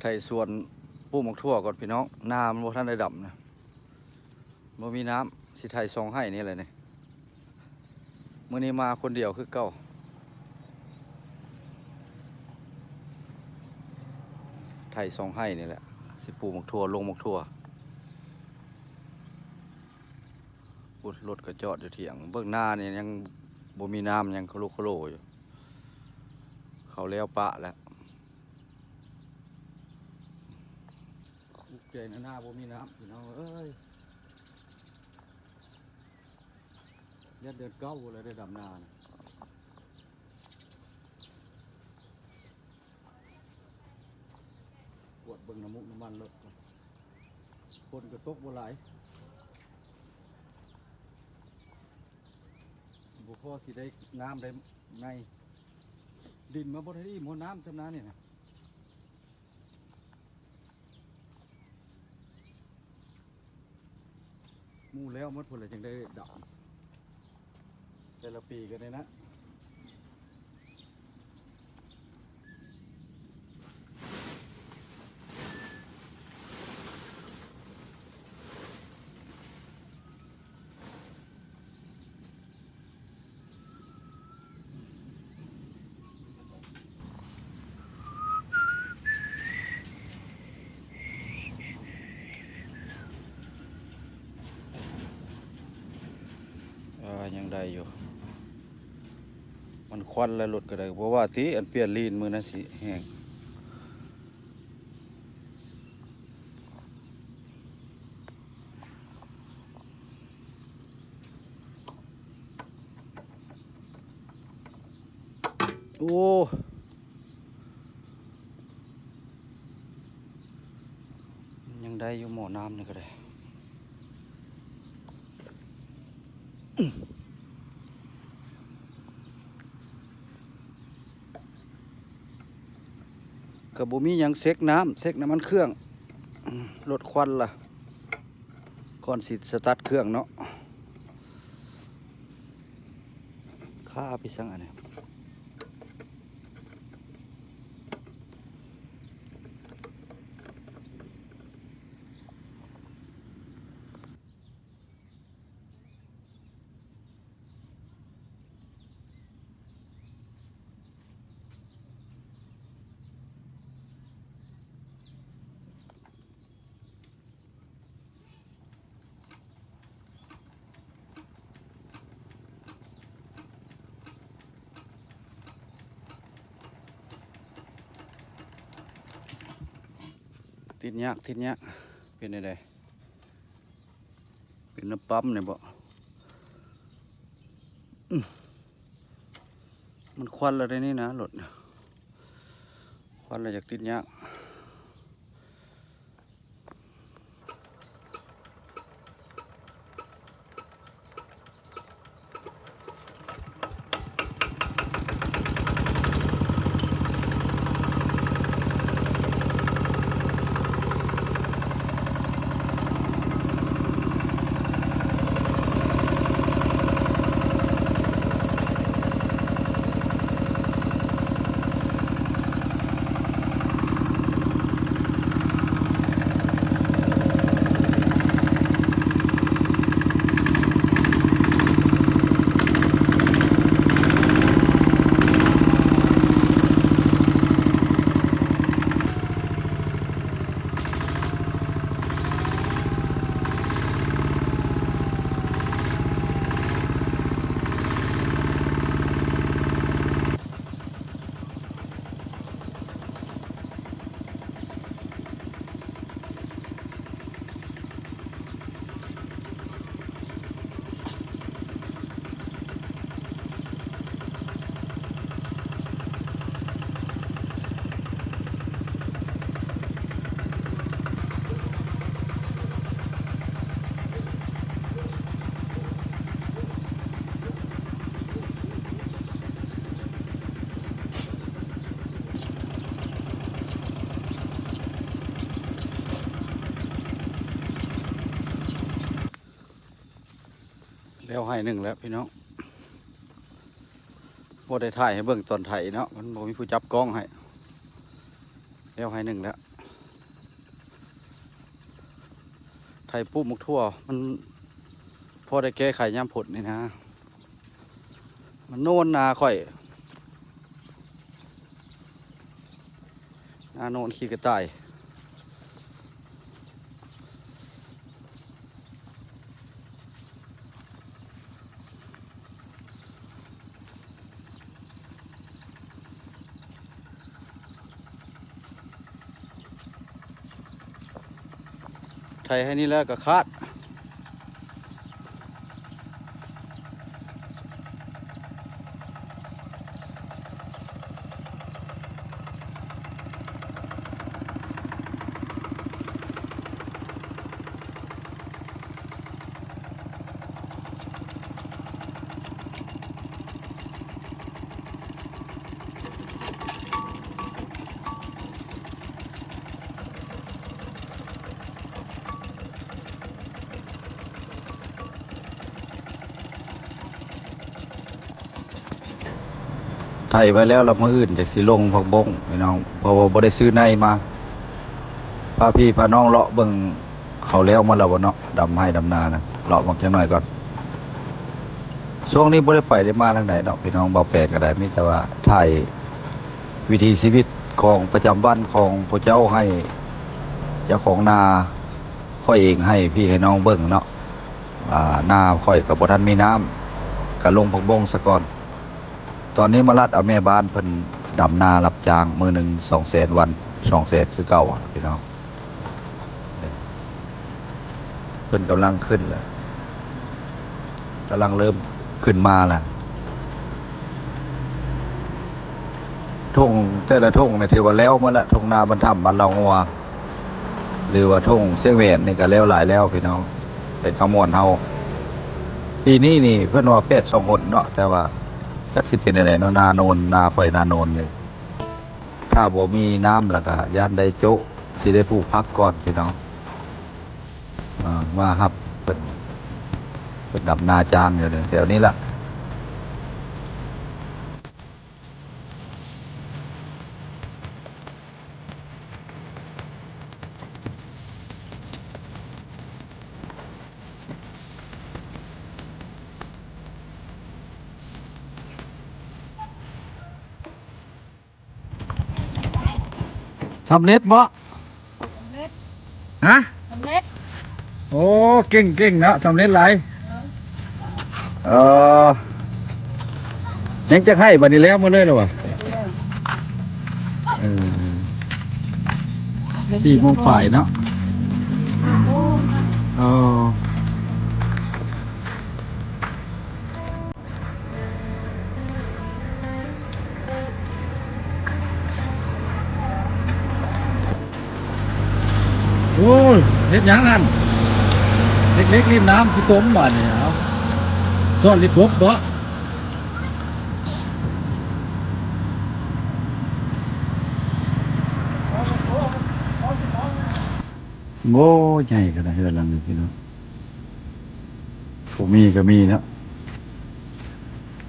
ไถสวนปลูกหมกทั่วก่อนพี่น้องน้ำมันบ่ทันได้ดำนะบ่มีน้ำสิไถซองให้นี่แหละนี่มื้อนี้มาคนเดียวคือเก่าไถซองให้นี่แหละสิปลูกหมกทั่วลงหมกทั่วอุดรถก็จอดอยู่เถียงเบื้องหน้านี่ยังบ่มีน้ำยังโคโลโคโลอยู่เขาแล้วปะแล้วเก่งหน้าบ่มีน้ำพี่น้องเอ้ยยัดเดือนเก้าเลยได้ดำนานะปวดเบิ่งน้ำมุกน้ำมันรถคนก็ตกบ่หลายบุพอสิได้น้ำได้ในดินมาบ่ได้ดีหมดน้ำสำน้ำนี่นะมู่แล้วหมดผลเลยจึงได้ดำแต่ละปีกันเลยนะยังได้อยู่มันควันและรถก็ได้เพราะว่าที่อันเปลี่ยนลีนมือนะสิแห้งโอ้ยังได้อยู่หม้อน้ำนี่ก็ได้กับบุมียังเซ็กน้ำมันเครื่องลดควันล่ะก่อนสิสตาร์ทเครื่องเนาะข้าไปสั่งอันนี้ติดยากเป็นอะไรเป็นน้ำปั๊มเนี่ยบ่มันควันอะไรนี่นะรถควันอะไรจากติดยากแล้วให้หนึ่งแล้วพี่น้องบ่ได้ถ่ายให้เบิ่งตอนถ่ายเนาะมันบ่มีผู้จับกล้องให้แล้วให้หนึ่งแล้ว ไทยปลูกหมกทั่วมันพอได้แก้ไขยามผลนี่นะมันโน่นนาข่อยนาโน่นขี้กระต่ายไทยให้นี่แล้วก็คาดไทยไว้แล้วเรามาอื่นจากสีลงพักบงพี่น้องเพราะว่าบ่ได้ซื้อในมาพาพี่พาน้องเลาะเบิ่งเขาแล้วมาแล้วบ่เนาะดำให้ดำนานะเลาะบักจังหน่อยก่อนช่วงนี้บ่ได้ไปได้มาทางไหนเนาะพี่น้องเบาแปดก็ได้มีแต่ว่าถ่ายวิถีชีวิตของประจำวันของพระเจ้าให้เจ้าของนาค่อยเองให้พี่ให้น้องเบิ่งเนาะนาค่อยกับบ่ทันมีน้ำก็ลงพักบงซะก่อนตอนนี้มาลัดเอาแม่บ้านเพิ่นดำนารับจ้างมือหนึ่ง200,000วัน200,000คือเก่าพี่น้องเพิ่นกำลังขึ้นแล้วกำลังเริ่มขึ้นมาแหละทุ่งแต่ละทุ่งในที่ว่าแล้วมาละทุ่งนาบรรทับบ้านเรางัวหรือว่าทุ่งเสียงแหวนนี่ก็แล้วหลายแล้วพี่น้องเป็นขมวนเฮาปีนี้นี่เพิ่นว่าเป็ด2 คนเนาะแต่ว่าจักสิเป็นอะไรเนาะนาโนนนาข่อยนาโนนนี่ถ้าบ่มีน้ำแล้วก็ย่านได้โจ๊ะสิได้ปลูกพักก่อนพี่น้องมาครับเป็นดับนาจางอยู่เนี่ยแถวนี้ล่ะทำเน็ตบ่ฮะสำเร็จโอ้เก่งนะสำเร็จหลายยังจะให้บัดนี้แล้วมาเลยหรอวะ4 โมงฝ่ายเนาะโอ้ยเฮ็ดหยังอันเล็กๆริมน้ำที่ต้มบ้านนี่เอาซ่อนลิบกบ่โง่ใหญ่กันนะเฮือนหลังนี้พี่น้องผมมีก็มีเนาะ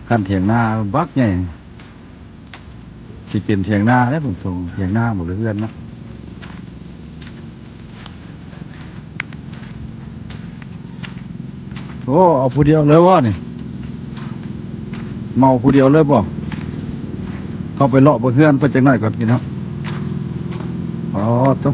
ขั้นเถียงหน้าบักใหญ่สิเป็นเถียงหน้าได้ผมส่งเถียงหน้าหมดเลยเพื่อนเนาะโอ้เอาผู้เดียวเลยวะนี่เมาผู้เดียวเลยบ่เข้าไปเลาะบนเพื่อนไปจังหน่อยก่อนพี่น้องอ๋อตุ๊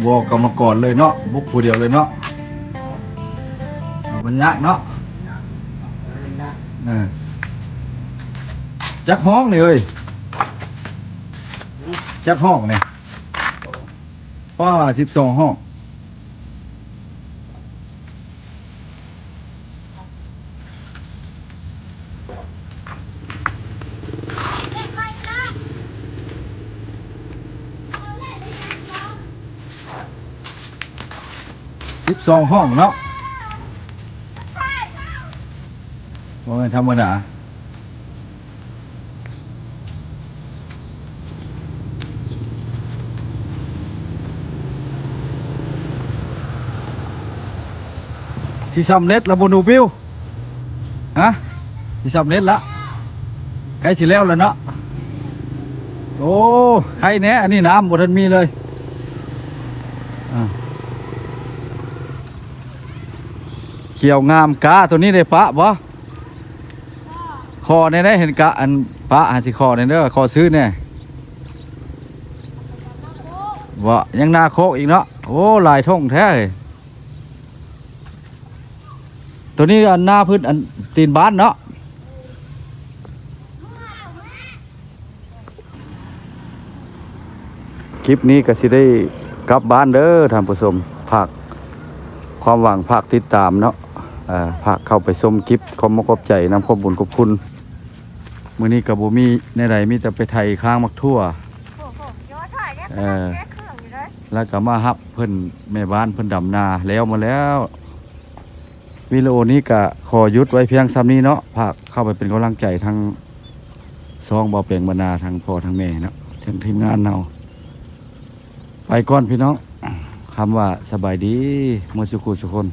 วอกกรรมกรเลยเนาะบุกผู้เดียวเลยเนาะมันยากเนาะจักห้องนี่เอ้ยจักห้องนี่ป้า12 ห้อง12 ห้องเนาะว่าธรรมดาที่สำเร็จแล้วบนูบิวฮะที่สำเร็จละ ใกล้สิแล้วแล้วเนาะโอ้ใครแน่อันนี้น้ำบ่ทันมีเลยอ่าเขียวงามกาตัวนี้ได้ปะบ่คอในได้เห็นกะอันปะหาสิคอในเด้อคอซื้อเนี่ยบ่ยังนาโคกอีกเนาะโอ้หลายท่งแท้เลยตัวนี้อันหน้าพื้นอันตีนบ้านเนาะคลิปนี้ก็สิได้กลับบ้านเด้อท่านผู้ชมภาคความหวังภาคติดตามเนาะภาคเข้าไปชมคลิปขอบคุณใจนำความบุญขอบคุณมื้อนี้ก็บ่มีในใดมีแต่ไปไถข้างมักทั่วแล้วก็มาฮับเพิ่นแม่บ้านเพิ่นดำนาแล้วมาแล้ววิดีโอนี้ก็ขอหยุดไว้เพียงซ้ำนี้เนาะภาคเข้าไปเป็นกำลังใจทางซองบ่อเปลงบรรณาทางพ่อทางแม่เนาะทางทีมงานเนาไปก่อนพี่น้องคำว่าสบายดีหมดสุขุทุกคน